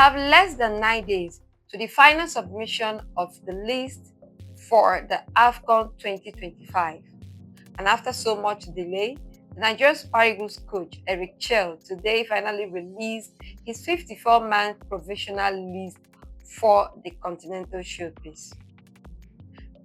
have less than 9 days to the final submission of the list for the AFCON 2025. And after so much delay, the Nigerian Super Eagles coach Eric Chell today finally released his 54-man provisional list for the Continental Showcase.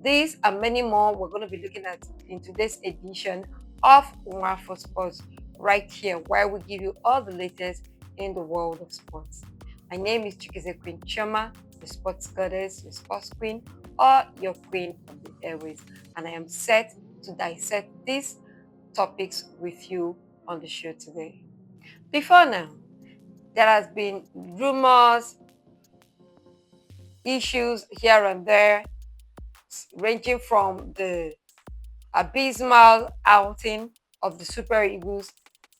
These and many more we're going to be looking at in today's edition of Nwafo Sports right here, where we give you all the latest in the world of sports. My name is Chikize Queen Chioma, the sports goddess, your sports queen, or your queen of the airways. And I am set to dissect these topics with you on the show today. Before now, there has been rumors, issues here and there, ranging from the abysmal outing of the Super Eagles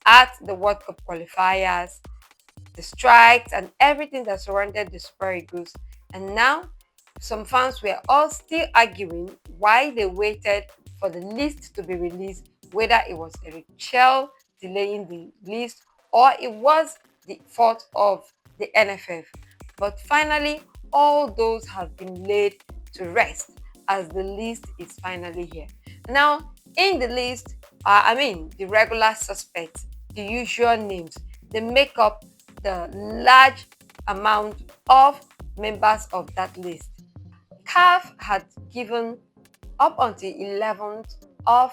at the World Cup qualifiers, the strikes, and everything that surrounded the Super Eagles. And now, some fans were all still arguing why they waited for the list to be released, whether it was Eric Chell delaying the list or it was the fault of the NFF. But finally, all those have been laid to rest as the list is finally here. Now, in the list, the regular suspects, the usual names, they make up the large amount of members of that list. CAF had given up until 11th of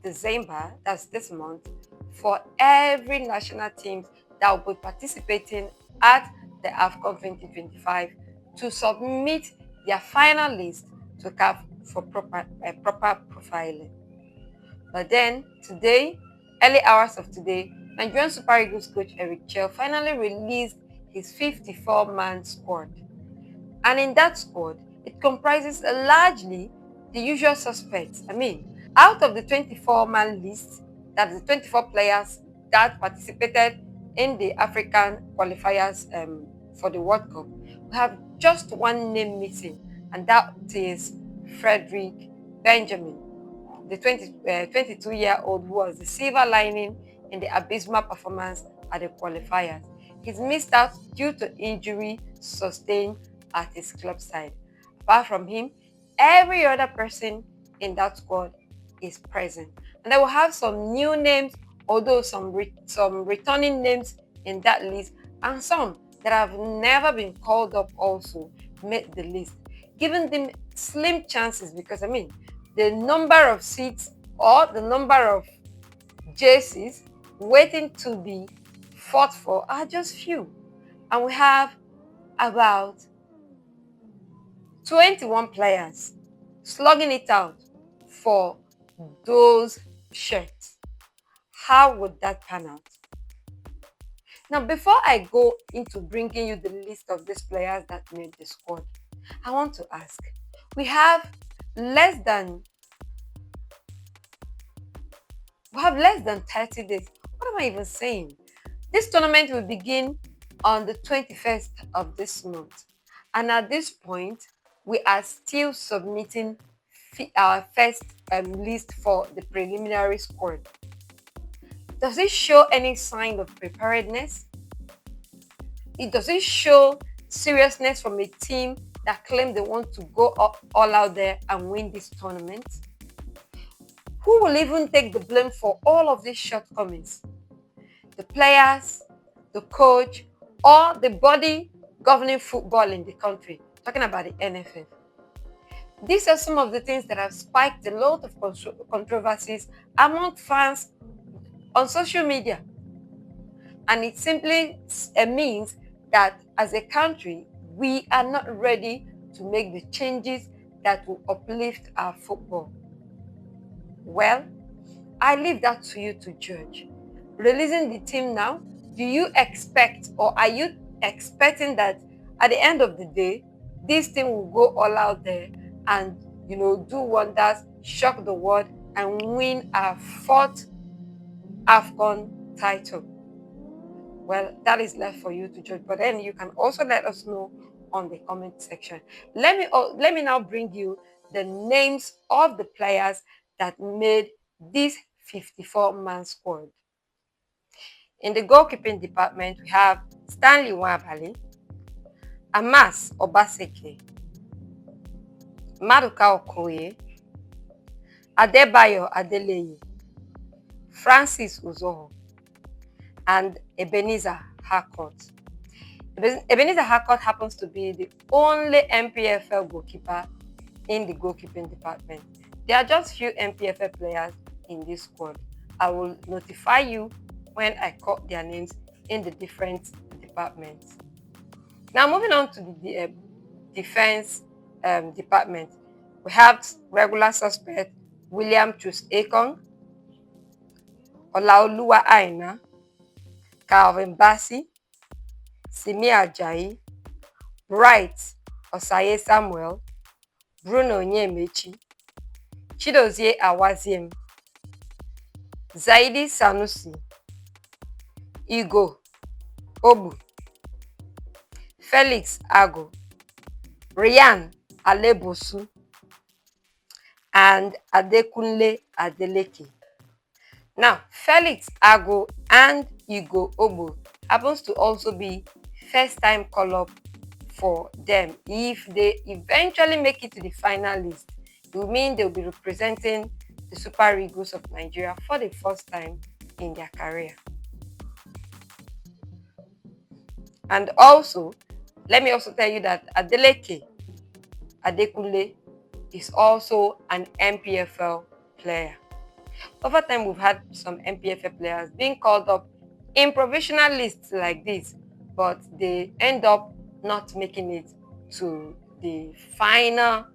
December, that's this month, for every national team that will be participating at the AFCON 2025 to submit their final list to CAF for proper profiling. But then today, early hours of today, Nigerian Super Eagles coach Eric Chell finally released his 54-man squad. And in that squad, it comprises largely the usual suspects. Out of the 24-man list, that's the 24 players that participated in the African qualifiers for the World Cup, we have just one name missing, and that is Frederick Benjamin, the 22-year-old who was the silver lining in the abysmal performance at the qualifiers. He's missed out due to injury sustained at his club side. Apart from him, every other person in that squad is present. And they will have some new names, although some returning names in that list, and some that have never been called up also made the list, giving them slim chances because the number of seats or the number of jerseys waiting to be fought for are just few. And we have about 21 players slugging it out for those shirts. How would that pan out? Now, before I go into bringing you the list of these players that made the squad, I want to ask, we have less than 30 days. What am I even saying? This tournament will begin on the 21st of this month. And at this point, we are still submitting our first list for the preliminary squad. Does it show any sign of preparedness? Does it show seriousness from a team that claim they want to go all out there and win this tournament? Who will even take the blame for all of these shortcomings? The players, the coach, or the body governing football in the country? Talking about the NFF. These are some of the things that have spiked a lot of controversies among fans on social media. And it simply means that as a country, we are not ready to make the changes that will uplift our football. Well, I leave that to you to judge. Releasing the team now, do you expect, or are you expecting that at the end of the day, this team will go all out there and do wonders, shock the world, and win our 4th AFCON title? Well, that is left for you to judge. But then you can also let us know on the comment section. Let me now bring you the names of the players that made this 54-man squad. In the goalkeeping department, we have Stanley Nwabali, Amas Obaseke, Maduka Okoye, Adebayo Adeleye, Francis Uzoho, and Ebenezer Harcourt. Ebenezer Harcourt happens to be the only MPFL goalkeeper in the goalkeeping department. There are just few MPFL players in this squad. I will notify you when I call their names in the different departments. Now, moving on to the defense department, we have regular suspect William Chus Ekong, Olaoluwa Aina, Calvin Bassi, Simi Ajayi, Bright Osaye Samuel, Bruno Nyemechi, Chidozie Awaziem, Zaidi Sanusi, Igo Obu, Felix Ago, Ryan Alebosu, and Adekunle Adeleke. Now, Felix Ago and Igo Obu happens to also be first-time call-up for them. If they eventually make it to the final list, it will mean they'll be representing the Super Eagles of Nigeria for the first time in their career. And also, let me also tell you that Adeleke Adekunle is also an MPFL player. Over time, we've had some MPFL players being called up in provisional lists like this, but they end up not making it to the final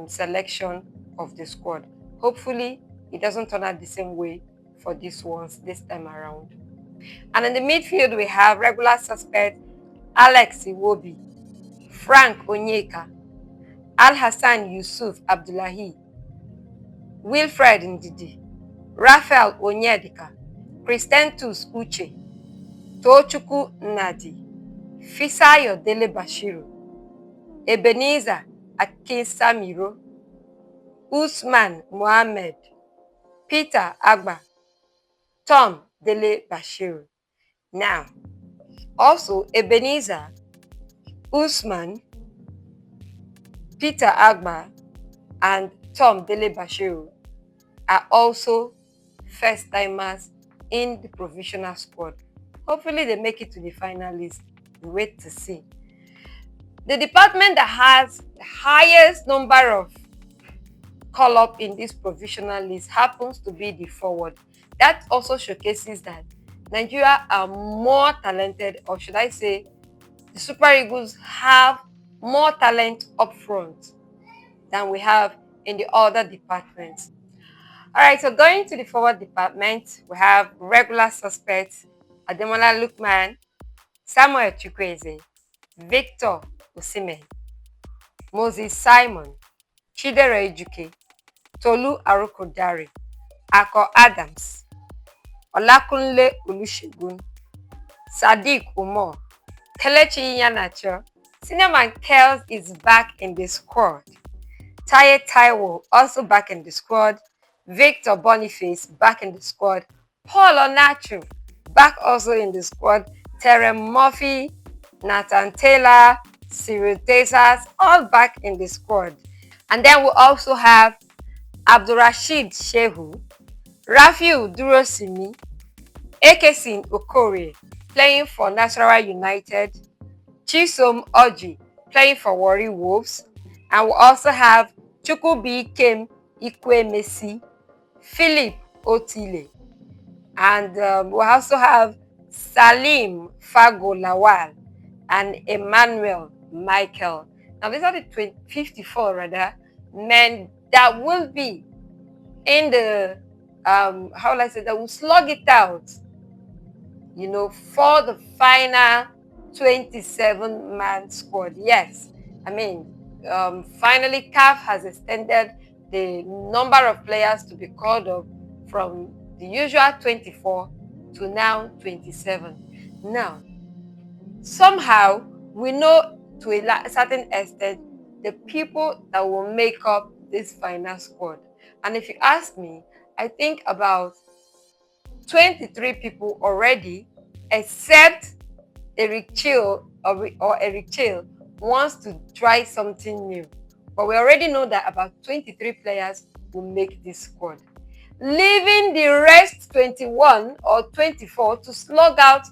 selection of the squad. Hopefully, it doesn't turn out the same way for these ones this time around. And in the midfield, we have regular suspect Alex Iwobi, Frank Onyeka, Al-Hassan Yusuf Abdullahi, Wilfred Ndidi, Raphael Onyedika, Christentus Uche, Tochukwu Nnadi, Fisayo Dele Bashiru, Ebenezer Akinsamiro, Usman Mohammed, Peter Agba, Tom Dele Bashiru. Now, also Ebenezer, Usman, Peter Agba, and Tom Dele Bashiru are also first-timers in the provisional squad. Hopefully they make it to the final list. We wait to see. The department that has the highest number of call-up in this provisional list happens to be the forward. That also showcases that Nigeria are more talented, or should I say, the Super Eagles have more talent up front than we have in the other departments. All right, so going to the forward department, we have regular suspects Ademola Lookman, Samuel Chukwueze, Victor Osimhen, Moses Simon, Chidera Ejuke, Tolu Arokodare, Ako Adams, Olakunle Olusegun, Sadiq Umar, Kelechi Iheanacho. Cinnamon Kels is back in the squad. Taye Taiwo also back in the squad. Victor Boniface back in the squad. Paul Onachu back also in the squad. Terem Murphy, Nathan Taylor, Cyril Desas, all back in the squad. And then we also have Abdulrasheed Shehu, Rafiu Durosimi, Ekesin Okorie playing for Nasarawa United, Chisom Oji playing for Warri Wolves, and we also have Chukwubikem Ikwemesi, Philip Otile, and we also have Salim Fago Lawal and Emmanuel Michael. Now these are the 54 men that will be in the that will slug it out, for the final 27-man squad. Yes, I mean, finally CAF has extended the number of players to be called up from the usual 24 to now 27. Now, somehow we know to a certain extent the people that will make up this final squad. And if you ask me, I think about 23 people already, except Eric Chil, wants to try something new. But we already know that about 23 players will make this squad, leaving the rest 21 or 24 to slug out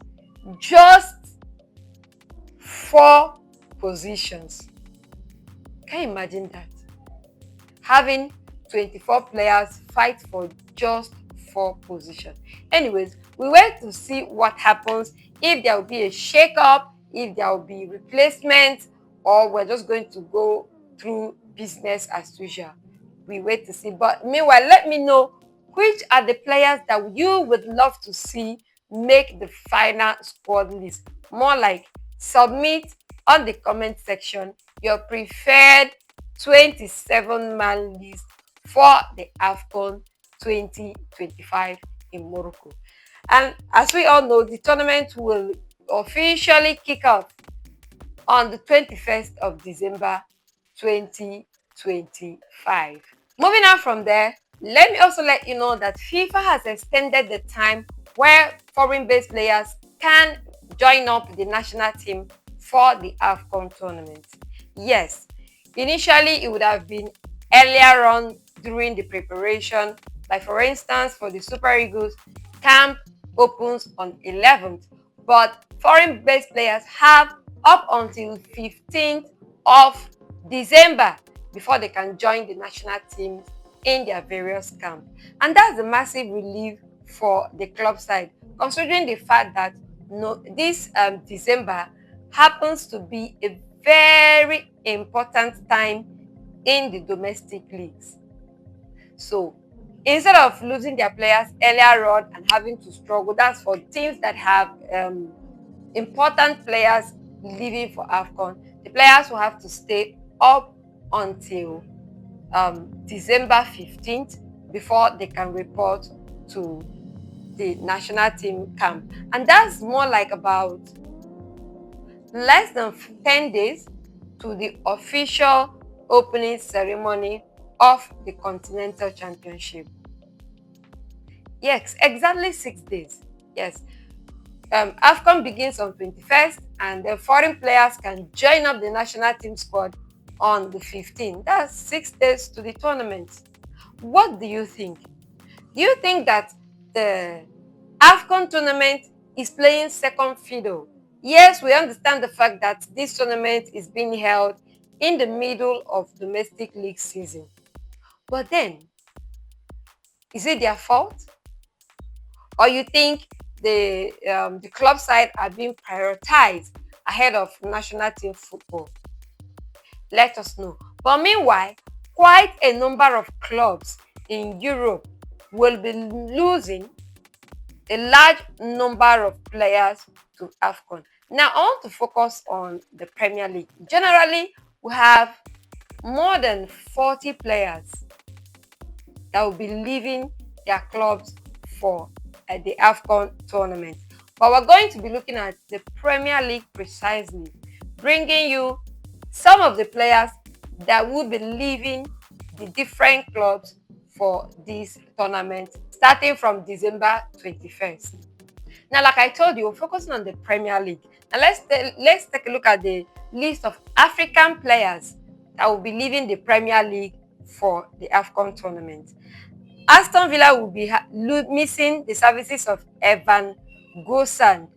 just 4 positions. Can you imagine that? Having 24 players fight for just 4 positions. Anyways, we wait to see what happens, if there will be a shake-up, if there will be replacement, or we're just going to go through business as usual. We wait to see. But meanwhile, let me know which are the players that you would love to see make the final squad list. More like submit on the comment section your preferred 27-man list for the AFCON 2025 in Morocco. And as we all know, the tournament will officially kick off on the 21st of December 2025. Moving on from there, let me also let you know that FIFA has extended the time where foreign-based players can join up the national team for the AFCON tournament. Yes, initially it would have been earlier on during the preparation, like for instance for the Super Eagles, camp opens on 11th, but foreign-based players have up until 15th of December before they can join the national teams in their various camps. And that's a massive relief for the club side, considering the fact that this December happens to be a very important time in the domestic leagues. So instead of losing their players earlier on and having to struggle, that's for teams that have important players leaving for AFCON. The players will have to stay up until December 15th before they can report to the national team camp. And that's more like about less than 10 days to the official opening ceremony of the Continental Championship. Yes, exactly 6 days. Yes. AFCON begins on 21st, and the foreign players can join up the national team squad on the 15th. That's 6 days to the tournament. What do you think? Do you think that the AFCON tournament is playing second fiddle? Yes, we understand the fact that this tournament is being held in the middle of domestic league season. But then, is it their fault? Or you think the club side are being prioritized ahead of national team football? Let us know. But meanwhile, quite a number of clubs in Europe will be losing a large number of players to AFCON. Now, I want to focus on the Premier League. Generally, we have more than 40 players that will be leaving their clubs for the AFCON tournament. But we're going to be looking at the Premier League precisely, bringing you some of the players that will be leaving the different clubs for this tournament, starting from December 21st. Now, like I told you, we're focusing on the Premier League. Now, let's take a look at the list of African players that will be leaving the Premier League for the AFCON tournament. Aston Villa will be missing the services of Evan Goussand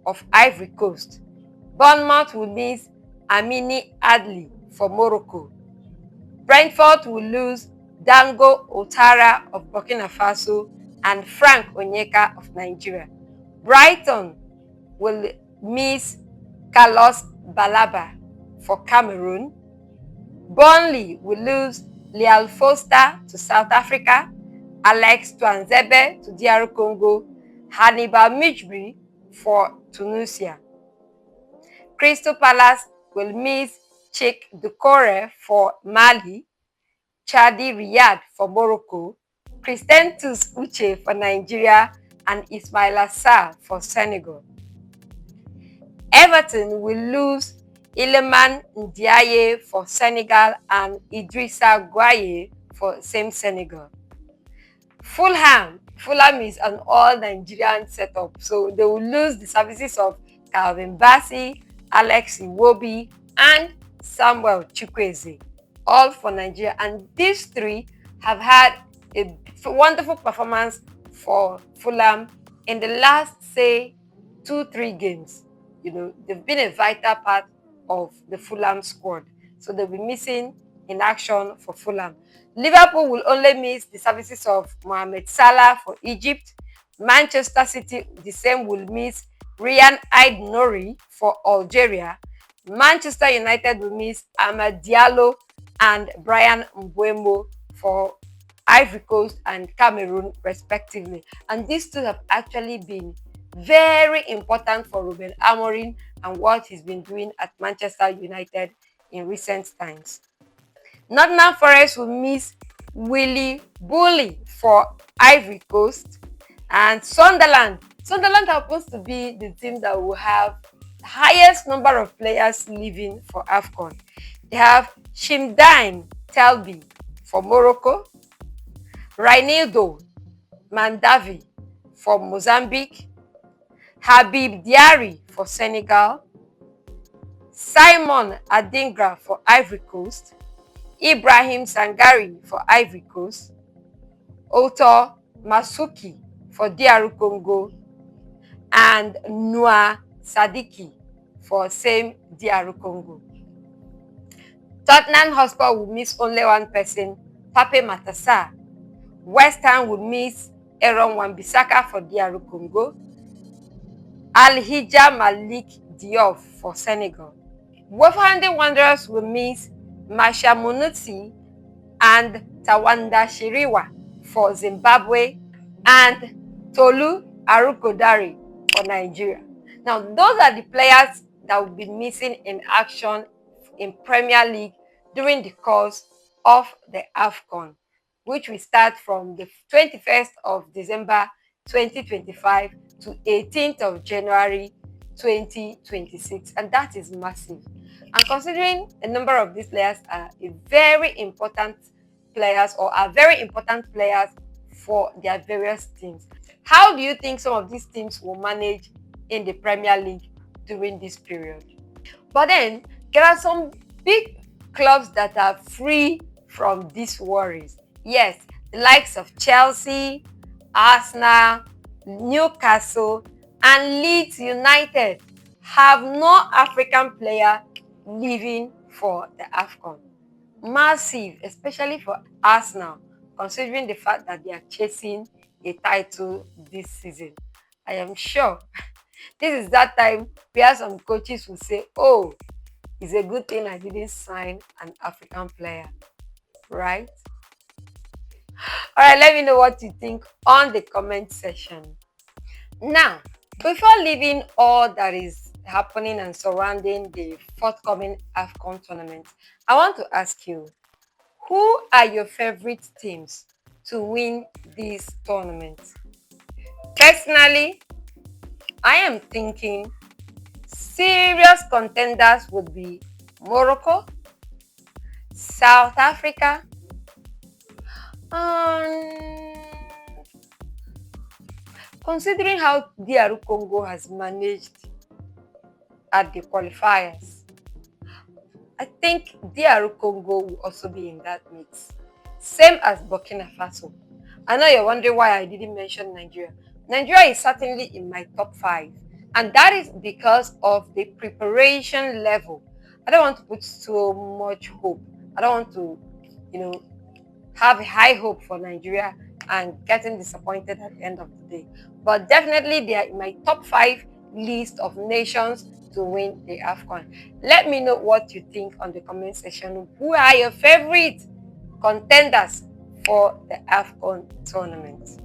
of Ivory Coast. Bournemouth will miss Amini Adli for Morocco. Brentford will lose Dango Ouattara of Burkina Faso and Frank Onyeka of Nigeria. Brighton will miss Carlos Balaba for Cameroon. Burnley will lose Lial Foster to South Africa, Alex Tuanzebe to DR Congo, Hannibal Mejbri for Tunisia. Crystal Palace will miss Cheick Doucouré for Mali, Chadi Riyad for Morocco, Christentus Uche for Nigeria, and Ismaila Sarr for Senegal. Everton will lose Iliman Ndiaye for Senegal and Idrissa Gueye for same Senegal. Fulham is an all-Nigerian setup, so they will lose the services of Calvin Bassey, Alex Iwobi, and Samuel Chukwueze, all for Nigeria. And these three have had a wonderful performance for Fulham in the last, say, 2-3 games. They've been a vital part of the Fulham squad. So they'll be missing in action for Fulham. Liverpool will only miss the services of Mohamed Salah for Egypt. Manchester City, the same, will miss Ryan Aid-Nouri for Algeria. Manchester United will miss Amad Diallo and Brian Mbeumo for Ivory Coast and Cameroon, respectively. And these two have actually been very important for Ruben Amorim and what he's been doing at Manchester United in recent times. Nottingham Forest will miss Willy Bully for Ivory Coast. And Sunderland happens to be the team that will have the highest number of players leaving for AFCON. They have Shimdine Telbi for Morocco, Reinildo Mandavi for Mozambique, Habib Diarry for Senegal, Simon Adingra for Ivory Coast, Ibrahim Sangari for Ivory Coast, Oto Masuki for DR Congo, and Noah Sadiki for same DR Congo. Tottenham Hotspur will miss only one person, Pape Matassa. West Ham will miss Aaron Wan-Bissaka for DR Congo, Al-Hijja Malik Diop for Senegal. Wolverhampton Wanderers will miss Masha Munutsi and Tawanda Shiriwa for Zimbabwe, and Tolu Arukodare for Nigeria. Now, those are the players that will be missing in action in Premier League during the course of the AFCON, which will start from the 21st of December 2025 to 18th of January 2026. And that is massive. And considering a number of these players are very important players for their various teams, how do you think some of these teams will manage in the Premier League during this period? But then there are some big clubs that are free from these worries. Yes, the likes of Chelsea, Arsenal, Newcastle, and Leeds United have no African player leaving for the AFCON. Massive, especially for Arsenal, considering the fact that they are chasing a title this season. I am sure this is that time where some coaches will say, oh, it's a good thing I didn't sign an African player, right? All right, let me know what you think on the comment section. Now, before leaving all that is happening and surrounding the forthcoming AFCON tournament, I want to ask you, who are your favorite teams to win this tournament? Personally, I am thinking serious contenders would be Morocco, South Africa, considering how DR Congo has managed at the qualifiers, I think DR Congo will also be in that mix. Same as Burkina Faso. I know you're wondering why I didn't mention Nigeria. Nigeria is certainly in my top 5. And that is because of the preparation level. I don't want to put so much hope. I don't want to, have a high hope for Nigeria and getting disappointed at the end of the day. But definitely they are in my top 5 list of nations to win the AFCON. Let me know what you think on the comment section. Who are your favorite contenders for the AFCON tournament?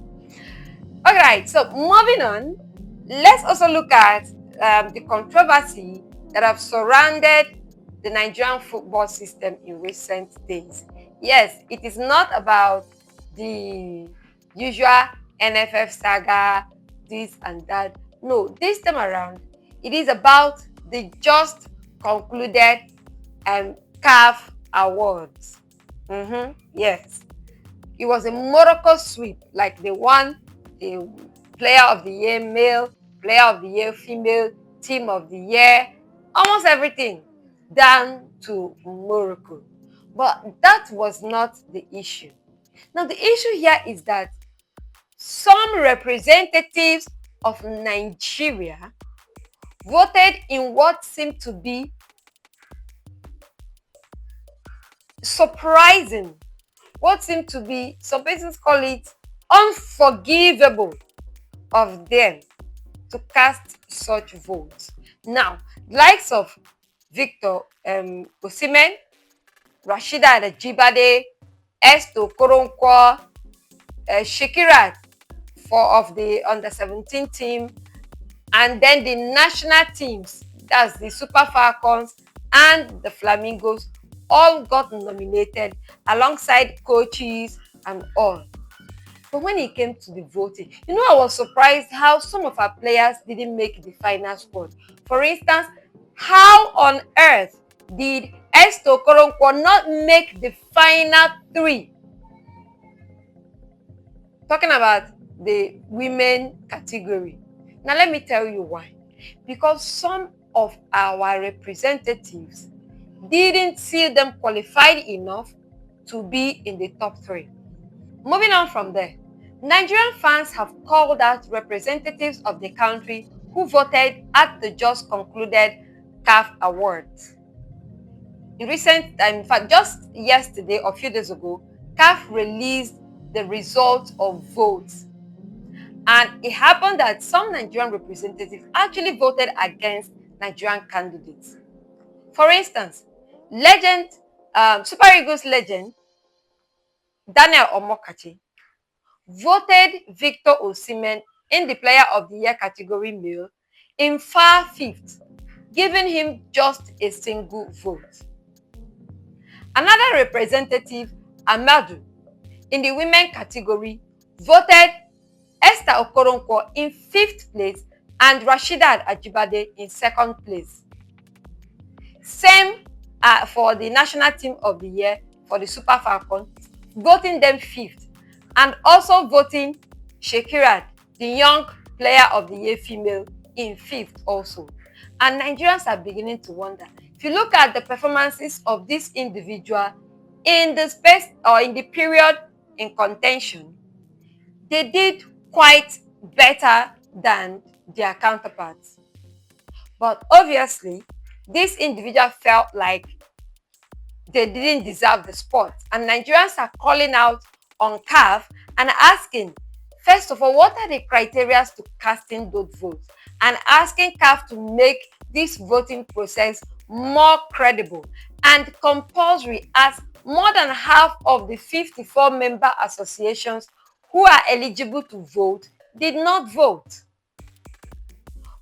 Alright, so moving on, let's also look at the controversy that have surrounded the Nigerian football system in recent days. Yes, it is not about the usual NFF saga, this and that. No, this time around, it is about the just concluded CAF Awards. Yes, it was a Morocco sweep, like they won the Player of the Year male, Player of the Year female, Team of the Year, almost everything. down to Morocco. But that was not the issue. Now, the issue here is that some representatives of Nigeria voted in what seemed to be surprising, what seemed to be, some persons call it unforgivable of them to cast such votes. Now, likes of Victor Osimhen, Rashida Ajibade, Esther Okoronkwo, Shekirat of the under-17 team, and then the national teams, that's the Super Falcons and the Flamingos, all got nominated alongside coaches and all. But when it came to the voting, I was surprised how some of our players didn't make the final squad. For instance, how on earth did Esther Okoronkwo not make the final three? Talking about the women category. Now let me tell you why. Because some of our representatives didn't see them qualified enough to be in the top three. Moving on from there, Nigerian fans have called out representatives of the country who voted at the just concluded CAF Awards. In fact, just yesterday or a few days ago, CAF released the results of votes. And it happened that some Nigerian representatives actually voted against Nigerian candidates. For instance, Super Eagles legend Daniel Omokachi voted Victor Osimhen in the Player of the Year category male in far fifth, giving him just a single vote. Another representative, Amadu, in the women category, voted Esther Okoronkwo in fifth place and Rashida Ajibade in second place. Same for the national team of the year for the Super Falcons, voting them fifth, and also voting Shekirat, the young player of the year female, in fifth also. And Nigerians are beginning to wonder. If you look at the performances of this individual in the space or in the period in contention, they did quite better than their counterparts. But obviously, this individual felt like they didn't deserve the spot. And Nigerians are calling out on CAF and asking, first of all, what are the criteria to casting those votes? And asking CAF to make this voting process more credible and compulsory, as more than half of the 54 member associations who are eligible to vote did not vote.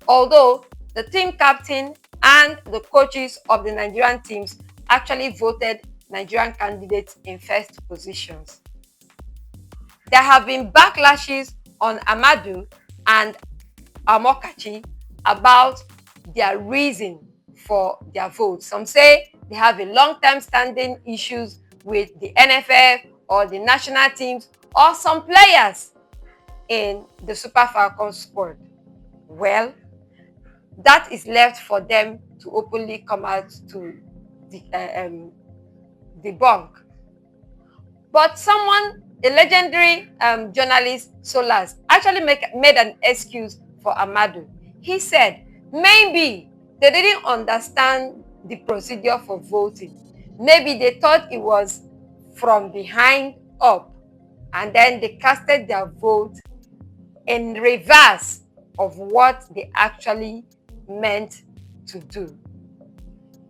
Although the team captain and the coaches of the Nigerian teams actually voted Nigerian candidates in first positions. There have been backlashes on Amadu and Amokachi about their reason for their votes. Some say they have a long-term standing issues with the NFF or the national teams or some players in the Super Falcons squad. Well, that is left for them to openly come out to debunk. But someone, a legendary journalist, Solas, actually made an excuse for Amadu. He said, maybe they didn't understand the procedure for voting. Maybe they thought it was from behind up, and then they casted their vote in reverse of what they actually meant to do.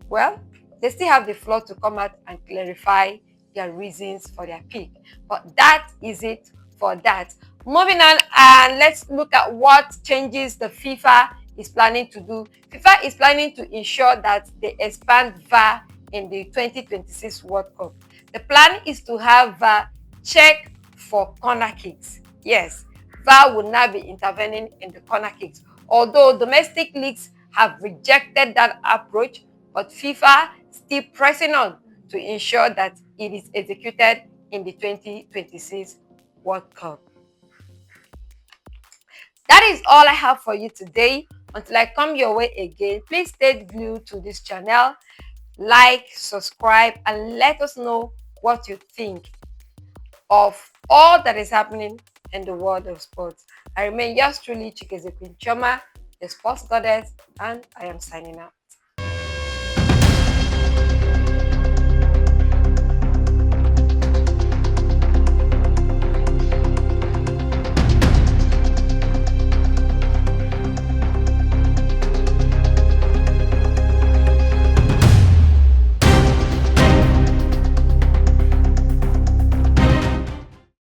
Well, they still have the floor to come out and clarify their reasons for their pick. But that is it for that. Moving on, and let's look at what changes the FIFA is planning to do. FIFA is planning to ensure that they expand VAR in the 2026 World Cup. The plan is to have VAR check for corner kicks. Yes, VAR will now be intervening in the corner kicks. Although domestic leagues have rejected that approach, but FIFA still pressing on to ensure that it is executed in the 2026 World Cup. That is all I have for you today. Until I come your way again, please stay glued to this channel. like, subscribe, and let us know what you think of all that is happening in the world of sports. I remain yours truly, Chikezequin Choma, the sports goddess, and I am signing out.